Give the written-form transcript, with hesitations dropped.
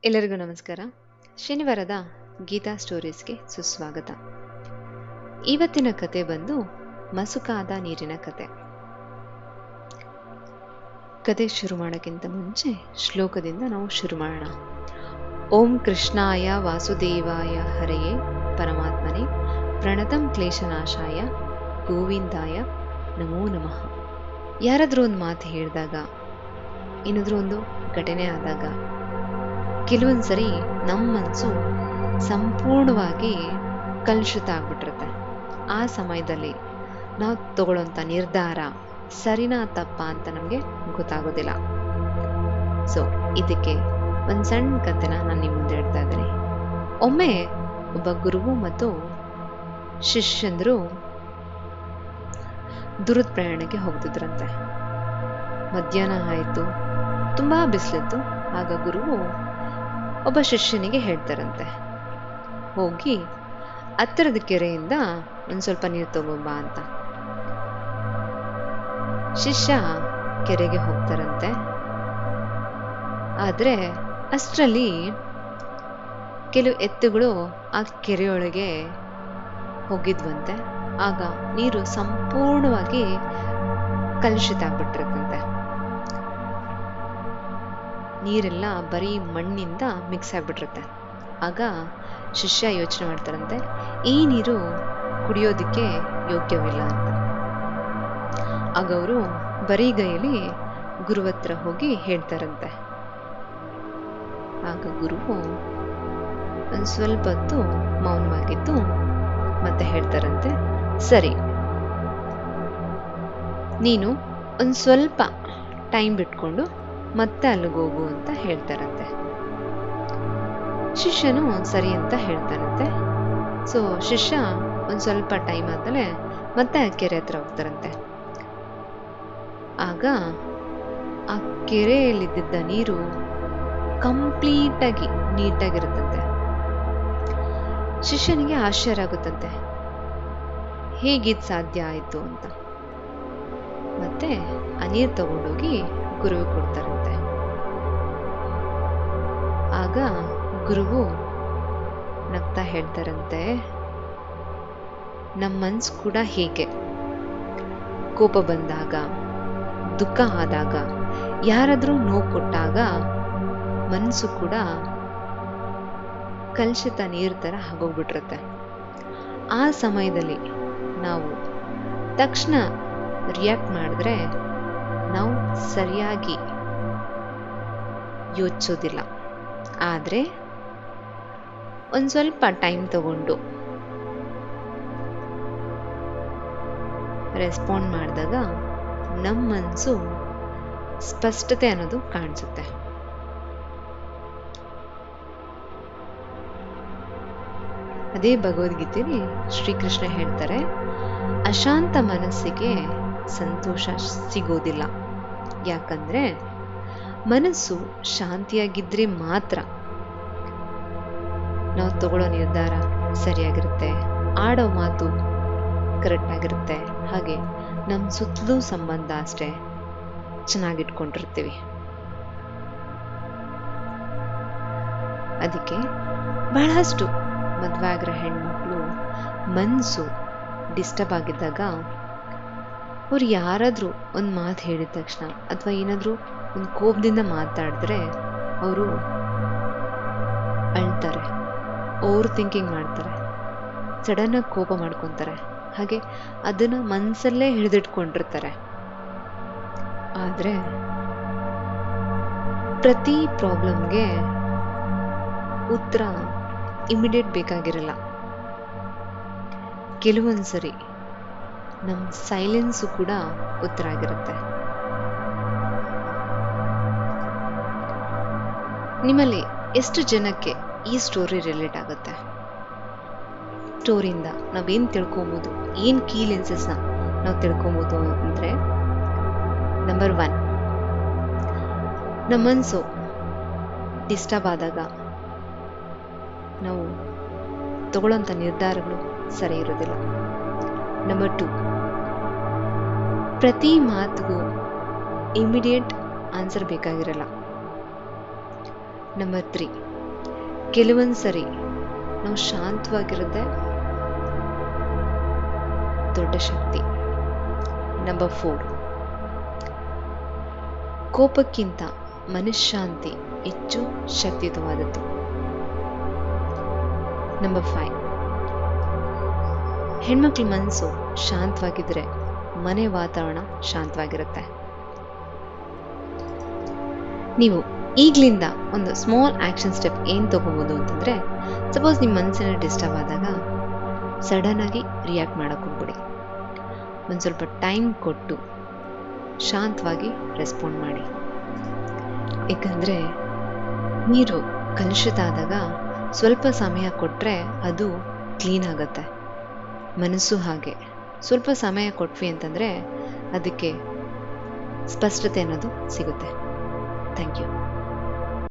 ಎಲ್ಲರಿಗೂ ನಮಸ್ಕಾರ. ಶನಿವಾರದ ಗೀತಾ ಸ್ಟೋರೀಸ್ಗೆ ಸುಸ್ವಾಗತ. ಇವತ್ತಿನ ಕತೆ ಬಂದು ಮಸುಕಾದ ನೀರಿನ ಕತೆ. ಕತೆ ಶುರು ಮಾಡೋಕ್ಕಿಂತ ಮುಂಚೆ ಶ್ಲೋಕದಿಂದ ನಾವು ಶುರು ಮಾಡೋಣ. ಓಂ ಕೃಷ್ಣಾಯ ವಾಸುದೇವಾಯ ಹರೆಯೇ ಪರಮಾತ್ಮನೇ ಪ್ರಣತಂ ಕ್ಲೇಶನಾಶಾಯ ಗೋವಿಂದಾಯ ನಮೋ ನಮಃ. ಯಾರಾದರೂ ಒಂದು ಮಾತು ಹೇಳಿದಾಗ, ಏನಾದರೂ ಒಂದು ಘಟನೆ ಆದಾಗ, ಕೆಲವೊಂದು ಸರಿ ನಮ್ಮ ಮನಸ್ಸು ಸಂಪೂರ್ಣವಾಗಿ ಕಲುಷಿತ ಆಗ್ಬಿಟ್ಟಿರುತ್ತೆ. ಆ ಸಮಯದಲ್ಲಿ ನಾವು ತಗೊಳ್ಳೋಂಥ ನಿರ್ಧಾರ ಸರಿನಾ ತಪ್ಪ ಅಂತ ನಮಗೆ ಗೊತ್ತಾಗೋದಿಲ್ಲ. ಸೊ ಇದಕ್ಕೆ ಒಂದು ಸಣ್ಣ ಕಥೆನ ನಾನು ನಿಮ್ಮ ಮುಂದೆ ಹೇಳ್ತಾ ಇದ್ದೀನಿ. ಒಮ್ಮೆ ಒಬ್ಬ ಗುರುವು ಮತ್ತು ಶಿಷ್ಯಂದರು ದೂರದ ಪ್ರಯಾಣಕ್ಕೆ ಹೋಗ್ತಿದ್ರಂತೆ. ಮಧ್ಯಾಹ್ನ ಆಯಿತು, ತುಂಬ ಬಿಸಿಲಿತ್ತು. ಆಗ ಗುರುವು ಒಬ್ಬ ಶಿಷ್ಯನಿಗೆ ಹೇಳ್ತಾರಂತೆ, ಹೋಗಿ ಹತ್ತಿರದ ಕೆರೆಯಿಂದ ಒಂದು ಸ್ವಲ್ಪ ನೀರು ತಗೊಂಬ ಅಂತ. ಶಿಷ್ಯ ಕೆರೆಗೆ ಹೋಗ್ತಾರಂತೆ. ಆದರೆ ಅಷ್ಟರಲ್ಲಿ ಕೆಲವು ಎತ್ತುಗಳು ಆ ಕೆರೆಯೊಳಗೆ ಹೋಗಿದ್ವಂತೆ. ಆಗ ನೀರು ಸಂಪೂರ್ಣವಾಗಿ ಕಲುಷಿತ ಆಗ್ಬಿಟ್ಟಿರುತ್ತಂತೆ. ನೀರೆಲ್ಲ ಬರೀ ಮಣ್ಣಿಂದ ಮಿಕ್ಸ್ ಆಗಿಬಿಟ್ಟಿರುತ್ತೆ. ಆಗ ಶಿಷ್ಯ ಯೋಚನೆ ಮಾಡ್ತಾರಂತೆ, ಈ ನೀರು ಕುಡಿಯೋದಕ್ಕೆ ಯೋಗ್ಯವಿಲ್ಲ ಅಂತ. ಆಗ ಅವರು ಬರಿಗೈಯಲ್ಲಿ ಗುರು ಹತ್ರ ಹೋಗಿ ಹೇಳ್ತಾರಂತೆ. ಆಗ ಗುರುವು ಒಂದು ಸ್ವಲ್ಪ ಹೊತ್ತು ಮೌನವಾಗಿದ್ದು ಮತ್ತೆ ಹೇಳ್ತಾರಂತೆ, ಸರಿ, ನೀನು ಒಂದು ಸ್ವಲ್ಪ ಟೈಮ್ ಬಿಟ್ಕೊಂಡು ಮತ್ತೆ ಅಲ್ಲಿಗೆ ಹೋಗು ಅಂತ ಹೇಳ್ತಾರಂತೆ. ಶಿಷ್ಯನು ಸರಿ ಅಂತ ಹೇಳ್ತಾರಂತೆ. ಸೊ ಶಿಷ್ಯ ಒಂದು ಸ್ವಲ್ಪ ಟೈಮ್ ಆದಮೇಲೆ ಮತ್ತೆ ಕೆರೆ ಹತ್ರ ಹೋಗ್ತಾರಂತೆ. ಆಗ ಆ ಕೆರೆಯಲ್ಲಿದ್ದ ನೀರು ಕಂಪ್ಲೀಟಾಗಿ ನೀಟಾಗಿರುತ್ತಂತೆ. ಶಿಷ್ಯನಿಗೆ ಆಶ್ಚರ್ಯ ಆಗುತ್ತಂತೆ, ಹೇಗಿದ್ ಸಾಧ್ಯ ಆಯಿತು ಅಂತ. ಮತ್ತೆ ಆ ನೀರು ತಗೊಂಡೋಗಿ ಗುರುವಿಗೆ ಕೊಡ್ತಾರಂತೆ. ಆಗ ಗುರುವು ನಗ್ತಾ ಹೇಳ್ತಾರಂತೆ, ನಮ್ಮ ಮನ್ಸು ಕೂಡ ಹೀಗೆ. ಕೋಪ ಬಂದಾಗ, ದುಃಖ ಆದಾಗ, ಯಾರಾದ್ರೂ ನೋವು ಕೊಟ್ಟಾಗ ಮನಸ್ಸು ಕೂಡ ಕಲುಷಿತ ನೀರು ಥರ ಆಗೋಗ್ಬಿಟ್ಟಿರುತ್ತೆ. ಆ ಸಮಯದಲ್ಲಿ ನಾವು ತಕ್ಷಣ ರಿಯಾಕ್ಟ್ ಮಾಡಿದ್ರೆ ನಾವು ಸರಿಯಾಗಿ ಯೋಚಿಸೋದಿಲ್ಲ. ಆದರೆ ಒಂದು ಸ್ವಲ್ಪ ಟೈಮ್ ತಗೊಂಡು ರೆಸ್ಪಾಂಡ್ ಮಾಡಿದಾಗ ನಮ್ಮ ಮನಸ್ಸು ಸ್ಪಷ್ಟತೆ ಅನ್ನೋದು ಕಾಣಿಸುತ್ತೆ. ಅದೇ ಭಗವದ್ಗೀತೆಯಲ್ಲಿ ಶ್ರೀಕೃಷ್ಣ ಹೇಳ್ತಾರೆ, ಅಶಾಂತ ಮನಸ್ಸಿಗೆ ಸಂತೋಷ ಸಿಗೋದಿಲ್ಲ. ಯಾಕಂದ್ರೆ ಮನಸ್ಸು ಶಾಂತಿಯಾಗಿದ್ರೆ ಮಾತ್ರ ನಾವು ತಗೊಳ್ಳೋ ನಿರ್ಧಾರ ಸರಿಯಾಗಿರುತ್ತೆ, ಆಡೋ ಮಾತು ಕರೆಕ್ಟ್ ಆಗಿರುತ್ತೆ, ಹಾಗೆ ನಮ್ಮ ಸುತ್ತಲೂ ಸಂಬಂಧ ಅಷ್ಟೇ ಚೆನ್ನಾಗಿಟ್ಕೊಂಡಿರ್ತೀವಿ. ಅದಕ್ಕೆ ಬಹಳಷ್ಟು ಮದುವೆ ಆಗಿರೋ ಹೆಣ್ಮಕ್ಳು ಮನಸ್ಸು ಡಿಸ್ಟರ್ಬ್ ಆಗಿದ್ದಾಗ ಅವ್ರು ಯಾರಾದರೂ ಒಂದು ಮಾತು ಹೇಳಿದ ತಕ್ಷಣ ಅಥವಾ ಏನಾದರೂ ಒಂದು ಕೋಪದಿಂದ ಮಾತಾಡಿದ್ರೆ ಅವರು ಅಳ್ತಾರೆ, ಓವರ್ ಥಿಂಕಿಂಗ್ ಮಾಡ್ತಾರೆ, ಸಡನ್ನಾಗಿ ಕೋಪ ಮಾಡ್ಕೊತಾರೆ, ಹಾಗೆ ಅದನ್ನು ಮನಸ್ಸಲ್ಲೇ ಹಿಡಿದಿಟ್ಕೊಂಡಿರ್ತಾರೆ. ಆದರೆ ಪ್ರತಿ ಪ್ರಾಬ್ಲಮ್ಗೆ ಉತ್ತರ ಇಮಿಡಿಯೇಟ್ ಬೇಕಾಗಿರಲ್ಲ. ಕೆಲವೊಂದ್ಸರಿ ನಮ್ಮ ಸೈಲೆನ್ಸು ಕೂಡ ಉತ್ತರ ಆಗಿರುತ್ತೆ. ನಿಮ್ಮಲ್ಲಿ ಎಷ್ಟು ಜನಕ್ಕೆ ಈ ಸ್ಟೋರಿ ರಿಲೇಟ್ ಆಗುತ್ತೆ? ಸ್ಟೋರಿಯಿಂದ ನಾವೇನು ತಿಳ್ಕೊಬೋದು, ಏನು ಕೀ ಲೆನ್ಸಸ್ನ ನಾವು ತಿಳ್ಕೊಬೋದು ಅಂದರೆ, ನಂಬರ್ 1, ನಮ್ಮ ಮನಸ್ಸು ಡಿಸ್ಟರ್ಬ್ ಆದಾಗ ನಾವು ತಗೊಳ್ಳೋಂಥ ನಿರ್ಧಾರಗಳು ಸರಿ ಇರೋದಿಲ್ಲ. ನಂಬರ್ 2, ಪ್ರತಿ ಮಾತಿಗೂ ಇಮಿಡಿಯೇಟ್ ಆನ್ಸರ್ ಬೇಕಾಗಿರಲ್ಲ. ನಂಬರ್ 3, ಕೆಲವೊಂದು ಸರಿ ನಾವು ಶಾಂತವಾಗಿರೋದೇ ದೊಡ್ಡ ಶಕ್ತಿ. ನಂಬರ್ 4, ಕೋಪಕ್ಕಿಂತ ಮನಃಶಾಂತಿ ಹೆಚ್ಚು ಶಕ್ತಿಯುತವಾದದ್ದು. ನಂಬರ್ 5, ಹೆಣ್ಮಕ್ಳ ಮನಸ್ಸು ಶಾಂತವಾಗಿದ್ರೆ ಮನೆ ವಾತಾವರಣ ಶಾಂತವಾಗಿರುತ್ತೆ. ನೀವು ಈಗಲಿಂದ ಒಂದು ಸ್ಮಾಲ್ ಆ್ಯಕ್ಷನ್ ಸ್ಟೆಪ್ ಏನು ತಗೋಬೋದು ಅಂತಂದರೆ, ಸಪೋಸ್ ನಿಮ್ಮ ಮನಸ್ಸಿನಲ್ಲಿ ಡಿಸ್ಟರ್ಬ್ ಆದಾಗ ಸಡನ್ನಾಗಿ ರಿಯಾಕ್ಟ್ ಮಾಡೋಕ್ಕೆ ಹೋಗ್ಬಿಡಿ. ಒಂದು ಸ್ವಲ್ಪ ಟೈಮ್ ಕೊಟ್ಟು ಶಾಂತವಾಗಿ ರೆಸ್ಪಾಂಡ್ ಮಾಡಿ. ಏಕೆಂದರೆ ನೀರು ಕಲುಷಿತ ಆದಾಗ ಸ್ವಲ್ಪ ಸಮಯ ಕೊಟ್ಟರೆ ಅದು ಕ್ಲೀನ್ ಆಗುತ್ತೆ. ಮನಸ್ಸು ಹಾಗೆ, ಸ್ವಲ್ಪ ಸಮಯ ಕೊಟ್ವಿ ಅಂತಂದರೆ ಅದಕ್ಕೆ ಸ್ಪಷ್ಟತೆ ಅನ್ನೋದು ಸಿಗುತ್ತೆ. Thank you.